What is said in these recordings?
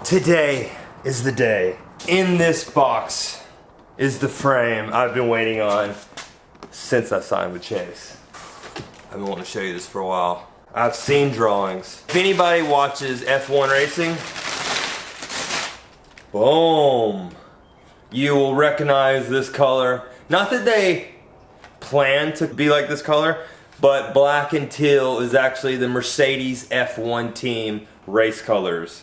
Today is the day. In this box is the frame I've been waiting on since I signed with Chase. I've been wanting to show you this for a while. I've seen drawings. If anybody watches F1 racing, boom, you will recognize this color. Not that they plan to be like this color, but black and teal is actually the Mercedes F1 team race colors.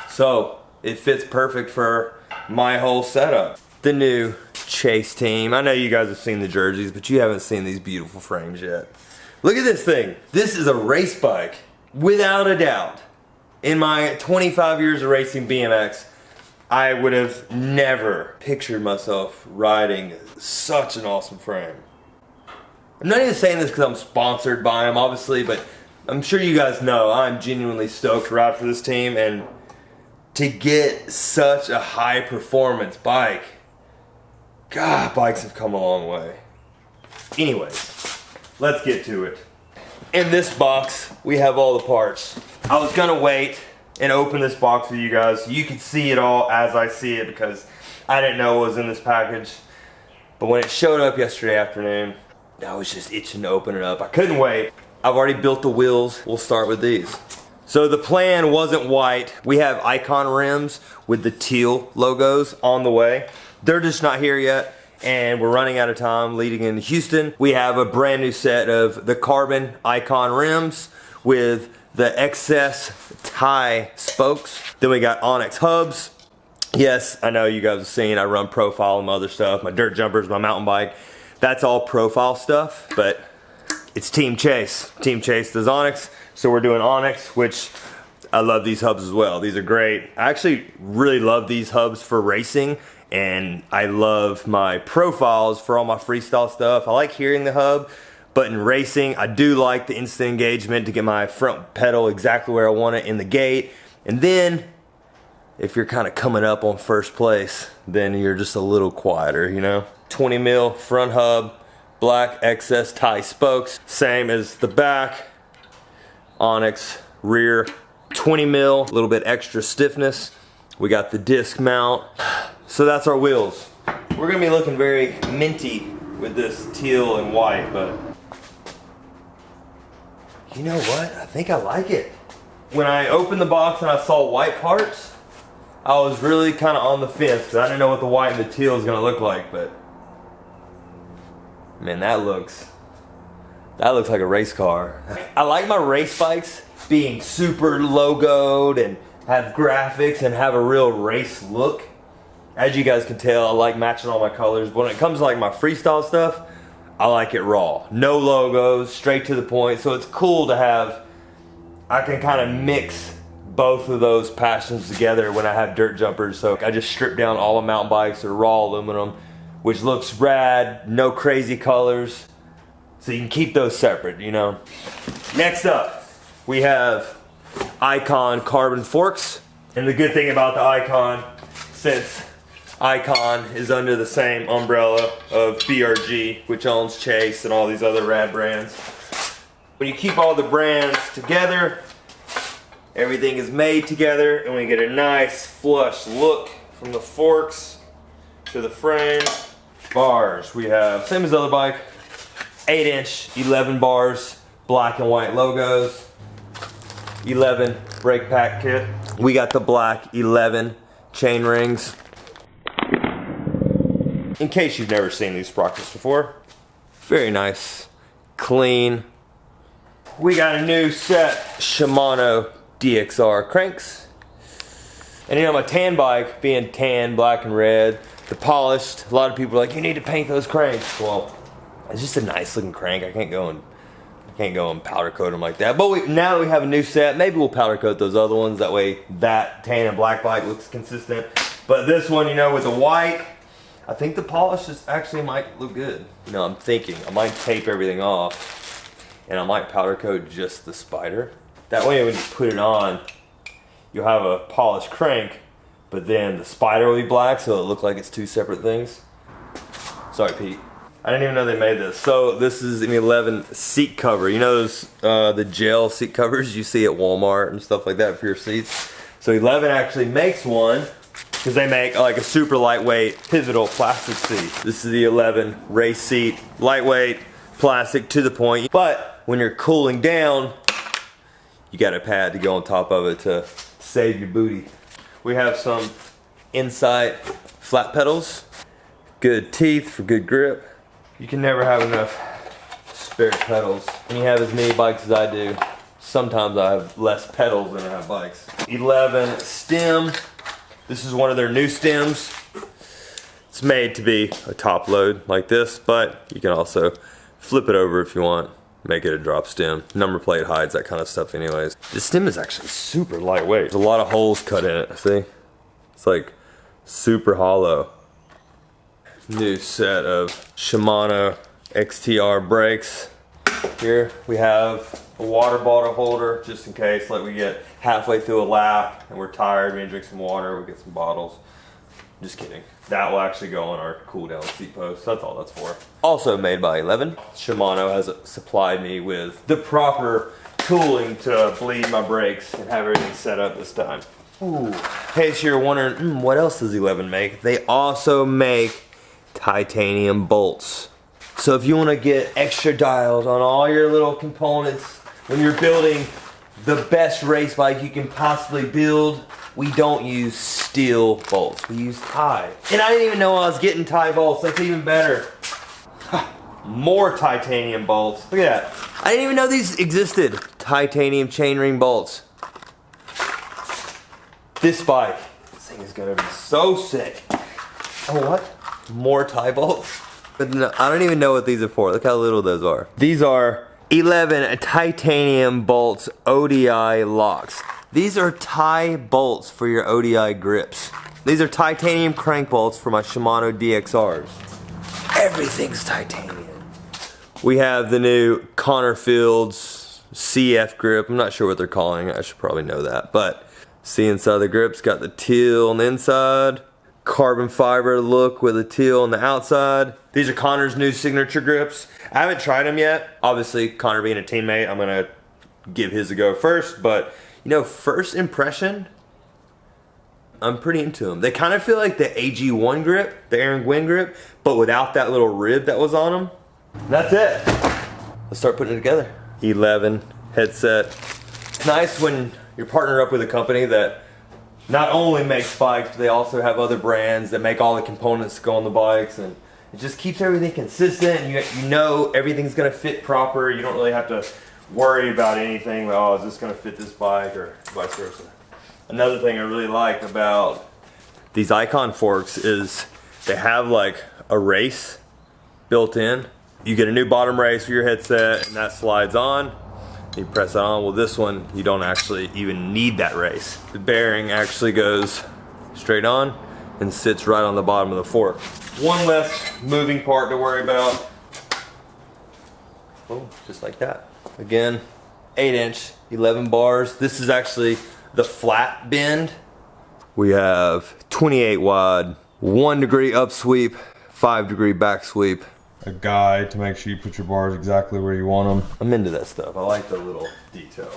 So it fits perfect for my whole setup. The new Chase team. I know you guys have seen the jerseys, but you haven't seen these beautiful frames yet. Look at this thing. This is a race bike, without a doubt. In my 25 years of racing BMX, I would have never pictured myself riding such an awesome frame. I'm not even saying this because I'm sponsored by them, obviously, but I'm sure you guys know I'm genuinely stoked to ride for this team, and to get such a high performance bike, God, bikes have come a long way. Anyways, let's get to it. In this box, we have all the parts. I was gonna wait and open this box with you guys so you could see it all as I see it, because I didn't know what was in this package. But when it showed up yesterday afternoon, I was just itching to open it up. I couldn't wait. I've already built the wheels. We'll start with these. So the plan wasn't white. We have Icon rims with the teal logos on the way. They're just not here yet, and we're running out of time leading into Houston. We have a brand new set of the carbon Icon rims with the excess tie spokes. Then we got Onyx hubs. Yes, I know you guys have seen I run profile and other stuff. My dirt jumpers, my mountain bike. That's all profile stuff, but it's Team Chase. Team Chase does Onyx, so we're doing Onyx, which I love these hubs as well. These are great. I actually really love these hubs for racing, and I love my profiles for all my freestyle stuff. I like hearing the hub, but in racing, I do like the instant engagement to get my front pedal exactly where I want it in the gate. And then, if you're kind of coming up on first place, then you're just a little quieter, you know? 20 mil front hub, black excess tie spokes, same as the back. Onyx rear, 20 mil, a little bit extra stiffness. We got the disc mount. So that's our wheels. We're gonna be looking very minty with this teal and white, but you know what? I think I like it. When I opened the box and I saw white parts, I was really kind of on the fence because I didn't know what the white and the teal is gonna look like, but man, that looks like a race car. I like my race bikes being super logoed and have graphics and have a real race look. As you guys can tell, I like matching all my colors. But when it comes to like my freestyle stuff, I like it raw. No logos, straight to the point. So it's cool to have, I can kind of mix both of those passions together when I have dirt jumpers. So I just strip down all the mountain bikes that are raw aluminum, which looks rad, no crazy colors. So you can keep those separate, you know. Next up, we have Icon carbon forks. And the good thing about the Icon, since Icon is under the same umbrella of BRG, which owns Chase and all these other rad brands, when you keep all the brands together, everything is made together, and we get a nice flush look from the forks to the frame. Bars, we have, same as the other bike, 8-inch, 11 bars, black and white logos, 11 brake pack kit. We got the black 11 chain rings. In case you've never seen these sprockets before, very nice, clean. We got a new set, Shimano Dxr Cranks. And you know, my tan bike, being tan, black and red, the polished, a lot of people are like, you need to paint those cranks. Well, it's just a nice looking crank. I can't go and powder coat them like that. But now that we have a new set, maybe we'll powder coat those other ones. That way that tan and black bike looks consistent. But this one, you know, with the white, I think the polish just actually might look good. You know, I'm thinking I might tape everything off and I might powder coat just the spider. That way when you put it on, you'll have a polished crank, but then the spider will be black, so it'll look like it's two separate things. Sorry, Pete. I didn't even know they made this. So this is an 11 seat cover. You know those the gel seat covers you see at Walmart and stuff like that for your seats? So 11 actually makes one, because they make like a super lightweight pivotal plastic seat. This is the 11 race seat, lightweight, plastic to the point. But when you're cooling down, you got a pad to go on top of it to save your booty. We have some Insight flat pedals, good teeth for good grip. You can never have enough spare pedals. When you have as many bikes as I do, sometimes I have less pedals than I have bikes. 11 stem. This is one of their new stems. It's made to be a top load like this, but you can also flip it over if you want. Make it a drop stem. Number plate hides that kind of stuff anyways. This stem is actually super lightweight. There's a lot of holes cut in it, see? It's like super hollow. New set of Shimano Xtr Brakes. Here we have a water bottle holder just in case, like we get halfway through a lap and we're tired, we need to drink some water, we get some bottles. Just kidding. That will actually go on our cool down seat post. That's all that's for. Also made by 11. Shimano has supplied me with the proper tooling to bleed my brakes and have everything set up this time. Ooh. In case you're wondering, what else does 11 make? They also make titanium bolts. So if you want to get extra dialed on all your little components when you're building the best race bike you can possibly build, we don't use steel bolts. We use tie. And I didn't even know I was getting tie bolts. That's even better. More titanium bolts. Look at that. I didn't even know these existed. Titanium chainring bolts. This bike, this thing is gonna be so sick. Oh, what? More tie bolts? But no, I don't even know what these are for. Look how little those are. These are 11 titanium bolts ODI locks. These are tie bolts for your ODI grips. These are titanium crank bolts for my Shimano DXRs. Everything's titanium. We have the new Connor Fields CF grip. I'm not sure what they're calling it. I should probably know that. But see inside the grips, got the teal on the inside. Carbon fiber look with a teal on the outside. These are Connor's new signature grips. I haven't tried them yet. Obviously, Connor being a teammate, I'm gonna give his a go first, but you know, first impression, I'm pretty into them. They kind of feel like the AG1 grip, the Aaron Gwin grip, but without that little rib that was on them. And that's it. Let's start putting it together. 11 headset. It's nice when you're partnered up with a company that not only makes bikes, but they also have other brands that make all the components to go on the bikes, and it just keeps everything consistent. And you know everything's gonna fit proper. You don't really have to worry about anything like, oh, is this gonna fit this bike, or vice versa. Another thing I really like about these Icon forks is they have like a race built in. You get a new bottom race for your headset and that slides on. You press it on. Well, this one, you don't actually even need that race. The bearing actually goes straight on and sits right on the bottom of the fork. One less moving part to worry about. Oh, just like that. Again, 8-inch, 11 bars. This is actually the flat bend. We have 28 wide, 1 degree up sweep, 5 degree back sweep. A guide to make sure you put your bars exactly where you want them. I'm into that stuff. I like the little detail.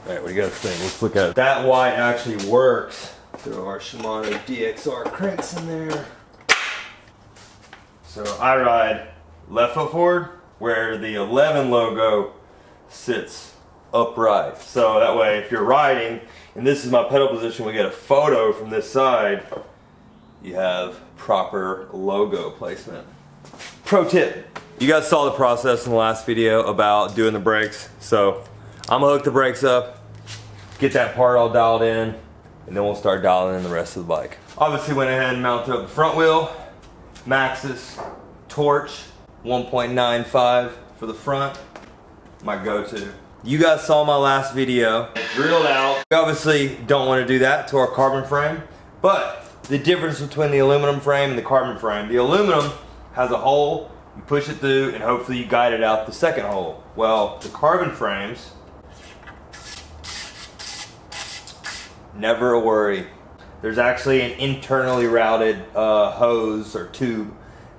All right, what do you guys think? Let's look at it. That white actually works. Throw our Shimano Dxr Cranks in there. So I ride left foot forward where the 11 logo sits upright. So that way if you're riding, and this is my pedal position, we get a photo from this side, you have proper logo placement. Pro tip, you guys saw the process in the last video about doing the brakes. So I'm gonna hook the brakes up, get that part all dialed in, and then we'll start dialing in the rest of the bike. Obviously went ahead and mounted up the front wheel, Maxxis Torch 1.95 for the front, my go-to. You guys saw my last video, drilled out. We obviously don't want to do that to our carbon frame, but the difference between the aluminum frame and the carbon frame, the aluminum has a hole, you push it through, and hopefully you guide it out the second hole. Well, the carbon frames, never a worry. There's actually an internally routed hose or tube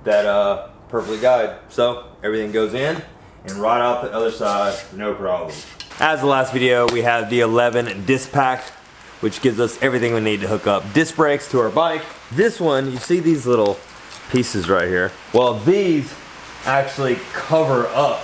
that perfectly guide. So everything goes in and right out the other side, no problem. As the last video, we have the 11 disc pack which gives us everything we need to hook up disc brakes to our bike. This one, you see these little pieces right here? Well, these actually cover up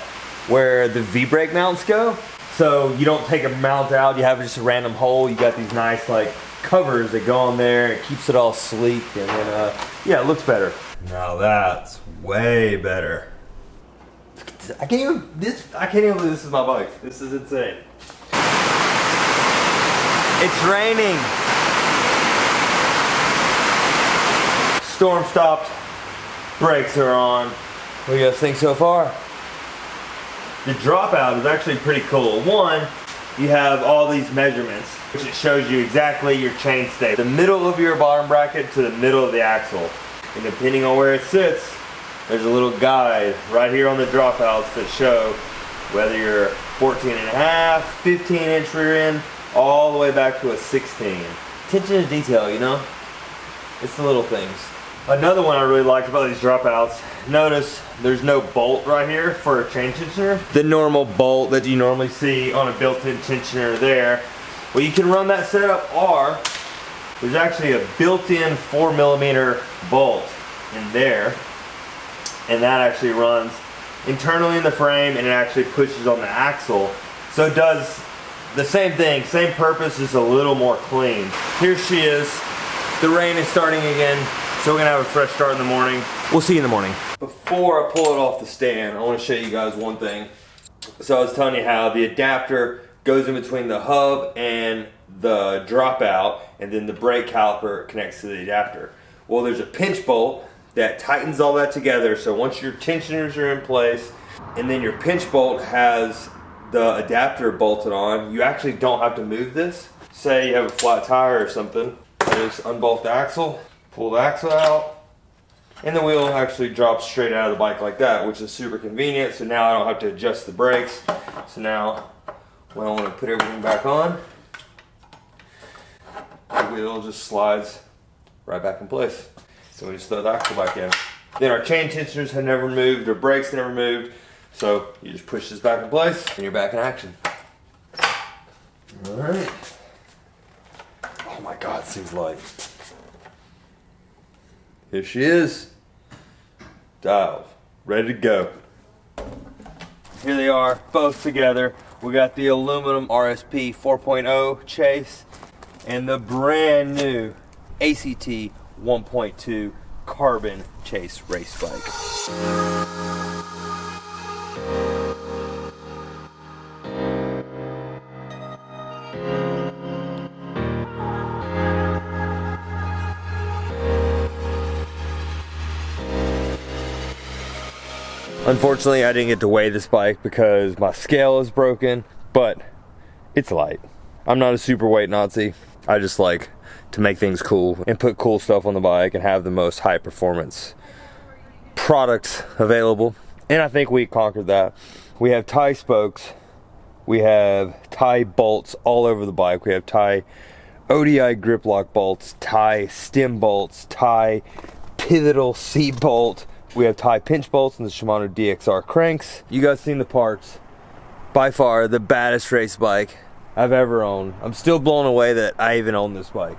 where the V-brake mounts go. So you don't take a mount out, you have just a random hole. You got these nice like covers that go on there. It keeps it all sleek, and then yeah, it looks better. Now that's way better. I can't even believe this is my bike. This is insane. It's raining. Storm stopped. Brakes are on. What do you guys think so far? The dropout is actually pretty cool. One, you have all these measurements, which it shows you exactly your chain state. The middle of your bottom bracket to the middle of the axle. And depending on where it sits, there's a little guide right here on the dropouts that show whether you're 14 and a half, 15 inch rear end, all the way back to a 16. Attention to detail, you know? It's the little things. Another one I really liked about these dropouts, notice there's no bolt right here for a chain tensioner. The normal bolt that you normally see on a built-in tensioner there. Well, you can run that setup, or there's actually a built-in 4mm bolt in there, and that actually runs internally in the frame, and it actually pushes on the axle. So it does the same thing, same purpose, just a little more clean. Here she is. The rain is starting again. So we're gonna have a fresh start in the morning. We'll see you in the morning. Before I pull it off the stand, I wanna show you guys one thing. So I was telling you how the adapter goes in between the hub and the dropout, and then the brake caliper connects to the adapter. Well, there's a pinch bolt that tightens all that together, so once your tensioners are in place, and then your pinch bolt has the adapter bolted on, you actually don't have to move this. Say you have a flat tire or something, just unbolt the axle, pull the axle out, and the wheel actually drops straight out of the bike like that, which is super convenient. So now I don't have to adjust the brakes. So now when I want to put everything back on, the wheel just slides right back in place. So we just throw the axle back in. Then our chain tensioners have never moved, our brakes have never moved. So you just push this back in place and you're back in action. All right. Oh my God, this thing's light. Here she is, dialed, ready to go. Here they are, both together. We got the aluminum RSP 4.0 chase and the brand new ACT 1.2 carbon chase race bike. Unfortunately, I didn't get to weigh this bike because my scale is broken, but it's light. I'm not a super weight Nazi. I just like to make things cool and put cool stuff on the bike and have the most high performance products available. And I think we conquered that. We have tie spokes. We have tie bolts all over the bike. We have tie ODI grip lock bolts, tie stem bolts, tie pivotal seat bolt. We have tie pinch bolts in the Shimano Dxr Cranks. You guys seen the parts. By far the baddest race bike I've ever owned. I'm still blown away that I even own this bike.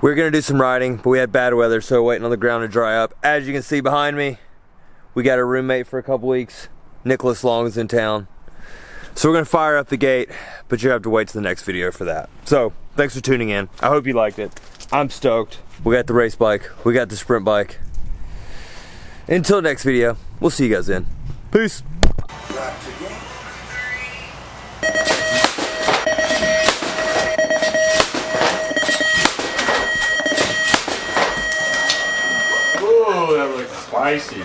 We're gonna do some riding, but we had bad weather, so we're waiting on the ground to dry up. As you can see behind me, we got a roommate for a couple weeks. Nicholas Long is in town. So we're gonna fire up the gate, but you have to wait to the next video for that. So thanks for tuning in. I hope you liked it. I'm stoked. We got the race bike, we got the sprint bike. Until next video, we'll see you guys then. Peace. Ooh, that looks spicy.